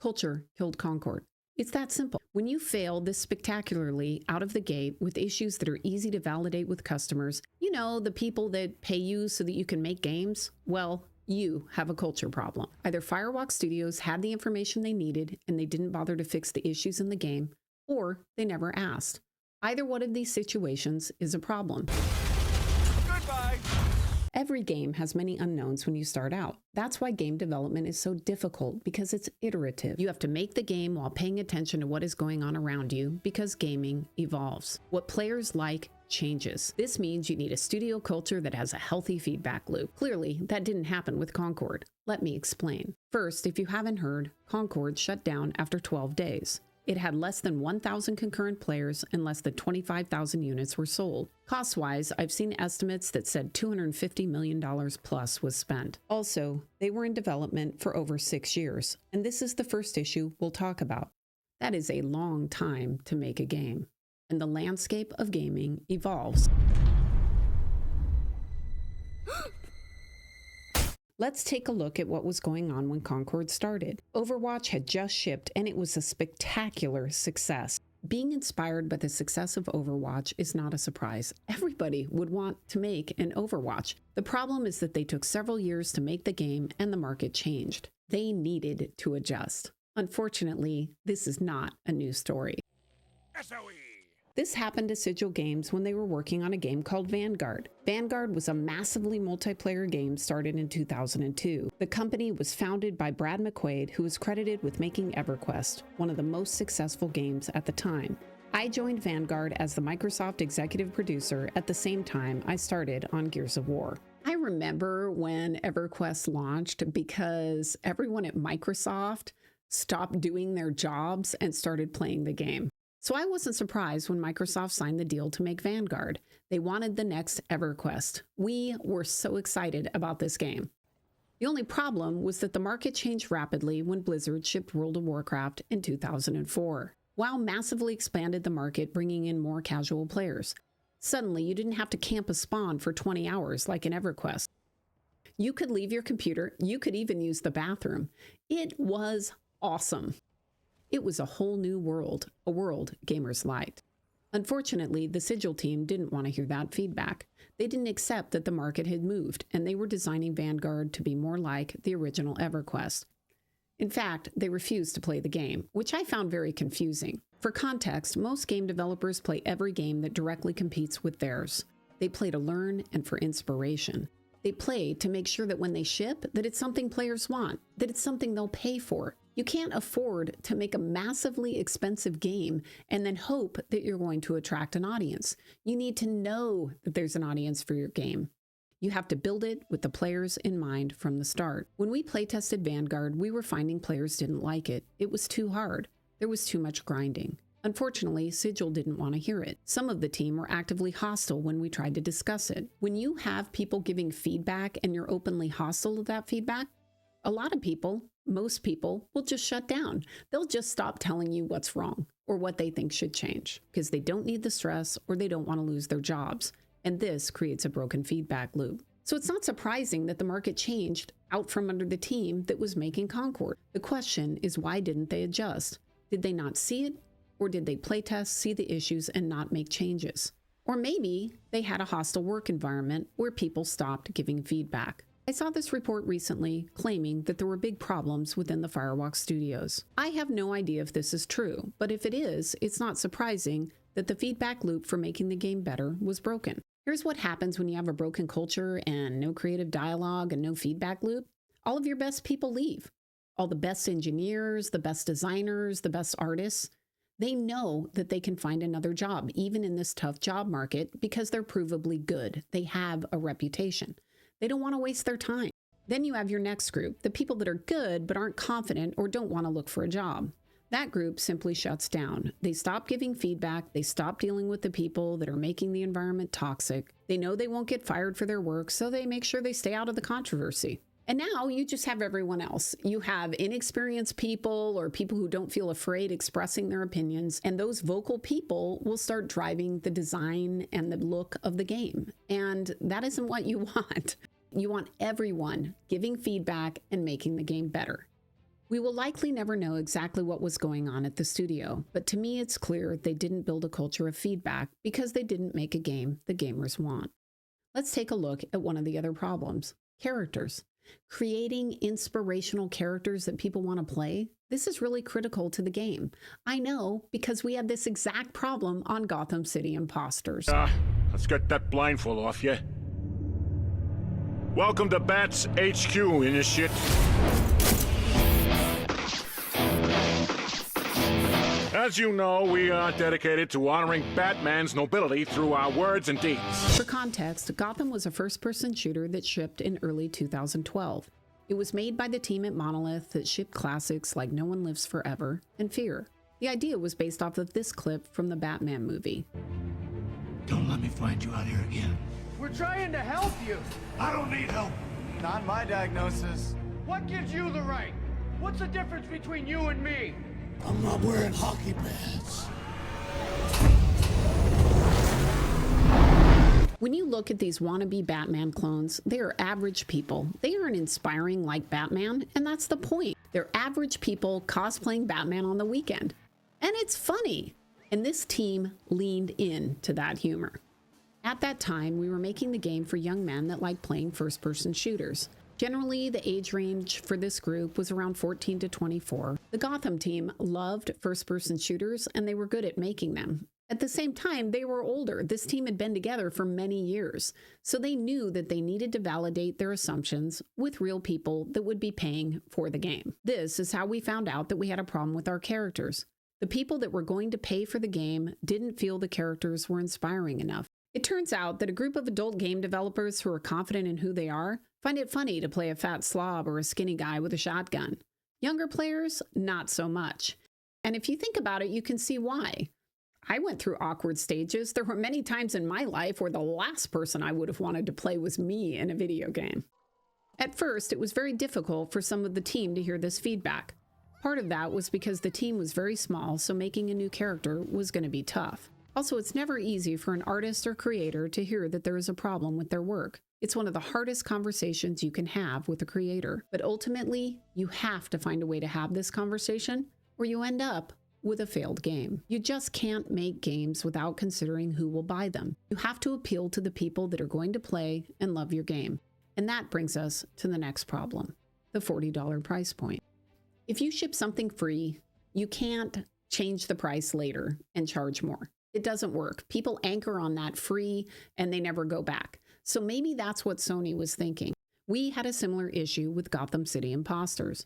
Culture killed Concord. It's that simple. When you fail this spectacularly out of the gate with issues that are easy to validate with customers, you know, the people that pay you so that you can make games, well, you have a culture problem. Either Firewalk Studios had the information they needed and they didn't bother to fix the issues in the game, or they never asked. Either one of these situations is a problem. Goodbye. Every game has many unknowns when you start out. That's why game development is so difficult, because it's iterative. You have to make the game while paying attention to what is going on around you, because gaming evolves. What players like changes. This means you need a studio culture that has a healthy feedback loop. Clearly, that didn't happen with Concord. Let me explain. First, if you haven't heard, Concord shut down after 12 days. It had less than 1,000 concurrent players and less than 25,000 units were sold. Cost-wise, I've seen estimates that said $250 million plus was spent. Also, they were in development for over 6 years, and this is the first issue we'll talk about. That is a long time to make a game, and the landscape of gaming evolves. Let's take a look at what was going on when Concord started. Overwatch had just shipped, and it was a spectacular success. Being inspired by the success of Overwatch is not a surprise. Everybody would want to make an Overwatch. The problem is that they took several years to make the game, and the market changed. They needed to adjust. Unfortunately, this is not a new story. SOE. This happened to Sigil Games when they were working on a game called Vanguard. Vanguard was a massively multiplayer game started in 2002. The company was founded by Brad McQuaid, who is credited with making EverQuest, one of the most successful games at the time. I joined Vanguard as the Microsoft executive producer at the same time I started on Gears of War. I remember when EverQuest launched because everyone at Microsoft stopped doing their jobs and started playing the game. So I wasn't surprised when Microsoft signed the deal to make Vanguard. They wanted the next EverQuest. We were so excited about this game. The only problem was that the market changed rapidly when Blizzard shipped World of Warcraft in 2004. WoW massively expanded the market, bringing in more casual players. Suddenly, you didn't have to camp a spawn for 20 hours like in EverQuest. You could leave your computer. You could even use the bathroom. It was awesome. It was a whole new world, a world gamers liked. Unfortunately, the Sigil team didn't want to hear that feedback. They didn't accept that the market had moved, and they were designing Vanguard to be more like the original EverQuest. In fact, they refused to play the game, which I found very confusing. For context, most game developers play every game that directly competes with theirs. They play to learn and for inspiration. They play to make sure that when they ship, that it's something players want, that it's something they'll pay for. You can't afford to make a massively expensive game and then hope that you're going to attract an audience. You need to know that there's an audience for your game. You have to build it with the players in mind from the start. When we playtested Vanguard, we were finding players didn't like it. It was too hard. There was too much grinding. Unfortunately, Sigil didn't want to hear it. Some of the team were actively hostile when we tried to discuss it. When you have people giving feedback and you're openly hostile to that feedback, a lot of people, most people, will just shut down. They'll just stop telling you what's wrong or what they think should change because they don't need the stress or they don't want to lose their jobs. And this creates a broken feedback loop. So it's not surprising that the market changed out from under the team that was making Concord. The question is, why didn't they adjust? Did they not see it? Or did they playtest, see the issues, and not make changes? Or maybe they had a hostile work environment where people stopped giving feedback. I saw this report recently claiming that there were big problems within the Firewalk Studios. I have no idea if this is true, but if it is, it's not surprising that the feedback loop for making the game better was broken. Here's what happens when you have a broken culture and no creative dialogue and no feedback loop. All of your best people leave. All the best engineers, the best designers, the best artists. They know that they can find another job, even in this tough job market, because they're provably good. They have a reputation. They don't want to waste their time. Then you have your next group, the people that are good but aren't confident or don't want to look for a job. That group simply shuts down. They stop giving feedback. They stop dealing with the people that are making the environment toxic. They know they won't get fired for their work, so they make sure they stay out of the controversy. And now you just have everyone else. You have inexperienced people or people who don't feel afraid expressing their opinions. And those vocal people will start driving the design and the look of the game. And that isn't what you want. You want everyone giving feedback and making the game better. We will likely never know exactly what was going on at the studio, but to me it's clear they didn't build a culture of feedback because they didn't make a game the gamers want. Let's take a look at one of the other problems: characters. Creating inspirational characters that people want to play, this is really critical to the game. I know, because we had this exact problem on Gotham City Impostors. Let's get that blindfold off you. Welcome to Bat's HQ, initiate. As you know, we are dedicated to honoring Batman's nobility through our words and deeds. For context, Gotham was a first-person shooter that shipped in early 2012. It was made by the team at Monolith that shipped classics like No One Lives Forever and Fear. The idea was based off of this clip from the Batman movie. Don't let me find you out here again. We're trying to help you. I don't need help. Not my diagnosis. What gives you the right? What's the difference between you and me? I'm not wearing hockey pads. When you look at these wannabe Batman clones, they are average people. They aren't inspiring like Batman, and that's the point. They're average people cosplaying Batman on the weekend. And it's funny. And this team leaned in to that humor. At that time, we were making the game for young men that like playing first-person shooters. Generally, the age range for this group was around 14 to 24. The Gotham team loved first-person shooters, and they were good at making them. At the same time, they were older. This team had been together for many years, so they knew that they needed to validate their assumptions with real people that would be paying for the game. This is how we found out that we had a problem with our characters. The people that were going to pay for the game didn't feel the characters were inspiring enough. It turns out that a group of adult game developers who are confident in who they are find it funny to play a fat slob or a skinny guy with a shotgun. Younger players, not so much. And if you think about it, you can see why. I went through awkward stages. There were many times in my life where the last person I would have wanted to play was me in a video game. At first, it was very difficult for some of the team to hear this feedback. Part of that was because the team was very small, so making a new character was going to be tough. Also, it's never easy for an artist or creator to hear that there is a problem with their work. It's one of the hardest conversations you can have with a creator. But ultimately, you have to find a way to have this conversation, or you end up with a failed game. You just can't make games without considering who will buy them. You have to appeal to the people that are going to play and love your game. And that brings us to the next problem, the $40 price point. If you ship something free, you can't change the price later and charge more. It doesn't work. People anchor on that free and they never go back. So maybe that's what Sony was thinking. We had a similar issue with Gotham City Impostors.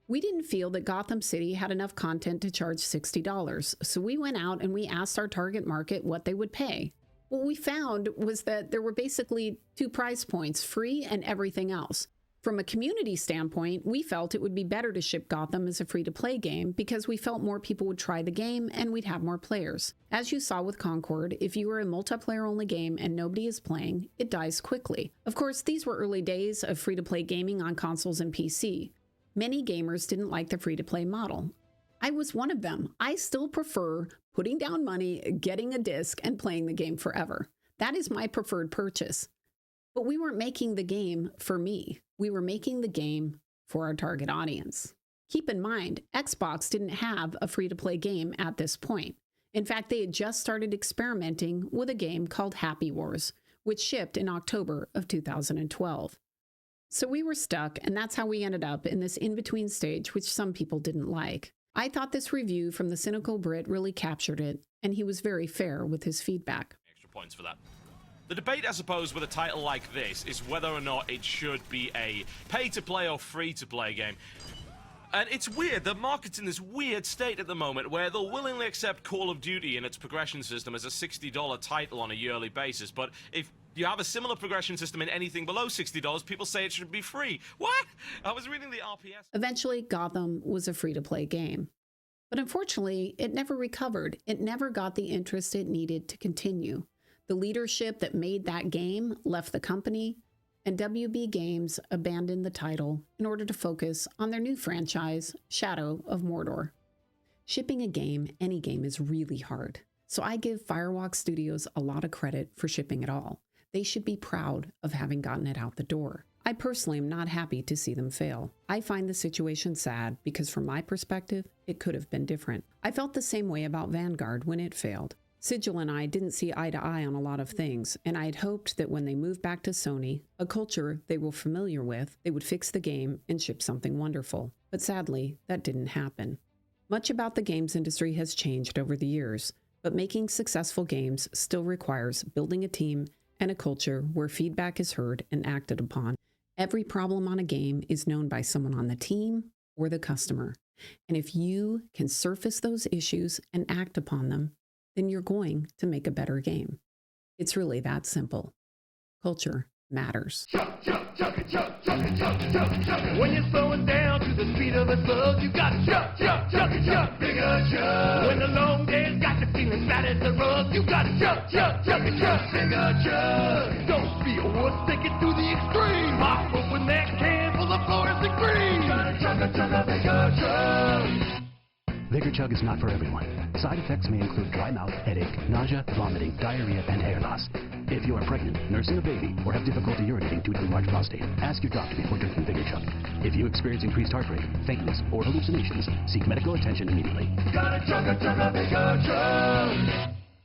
We didn't feel that Gotham City had enough content to charge $60, so we went out and we asked our target market what they would pay. What we found was that there were basically two price points, free and everything else. From a community standpoint, we felt it would be better to ship Gotham as a free-to-play game because we felt more people would try the game and we'd have more players. As you saw with Concord, if you are a multiplayer-only game and nobody is playing, it dies quickly. Of course, these were early days of free-to-play gaming on consoles and PC. Many gamers didn't like the free-to-play model. I was one of them. I still prefer putting down money, getting a disc, and playing the game forever. That is my preferred purchase. But we weren't making the game for me. We were making the game for our target audience. Keep in mind, Xbox didn't have a free-to-play game at this point. In fact, they had just started experimenting with a game called Happy Wars, which shipped in October of 2012. So we were stuck, and that's how we ended up in this in-between stage, which some people didn't like. I thought this review from the Cynical Brit really captured it, and he was very fair with his feedback. Extra points for that. The debate, I suppose, with a title like this is whether or not it should be a pay-to-play or free-to-play game. And it's weird, the market's in this weird state at the moment where they'll willingly accept Call of Duty and its progression system as a $60 title on a yearly basis, but if you have a similar progression system in anything below $60, people say it should be free. What? I was reading the RPS. Eventually, Gotham was a free-to-play game. But unfortunately, it never recovered. It never got the interest it needed to continue. The leadership that made that game left the company, and WB Games abandoned the title in order to focus on their new franchise, Shadow of Mordor. Shipping a game, any game, is really hard. So I give Firewalk Studios a lot of credit for shipping it all. They should be proud of having gotten it out the door. I personally am not happy to see them fail. I find the situation sad because from my perspective, it could have been different. I felt the same way about Vanguard when it failed. Sigil and I didn't see eye to eye on a lot of things, and I had hoped that when they moved back to Sony, a culture they were familiar with, they would fix the game and ship something wonderful. But sadly, that didn't happen. Much about the games industry has changed over the years, but making successful games still requires building a team and a culture where feedback is heard and acted upon. Every problem on a game is known by someone on the team or the customer. And if you can surface those issues and act upon them, then you're going to make a better game. It's really that simple. Culture matters. When you're slowing down to the speed of a slug, you gotta chuck, bigger chuck. When the long day's got you feeling fat as a rug, you gotta chuck, bigger chuck. Don't be a wuss, take it to the extreme. Hop open that can full of fluorescent green. Gotta chug, bigger chuck. Vigor Chug is not for everyone. Side effects may include dry mouth, headache, nausea, vomiting, diarrhea, and hair loss. If you are pregnant, nursing a baby, or have difficulty urinating due to enlarged prostate, ask your doctor before drinking Vigor Chug. If you experience increased heart rate, faintness, or hallucinations, seek medical attention immediately. Gotta chug, Vigor Chug.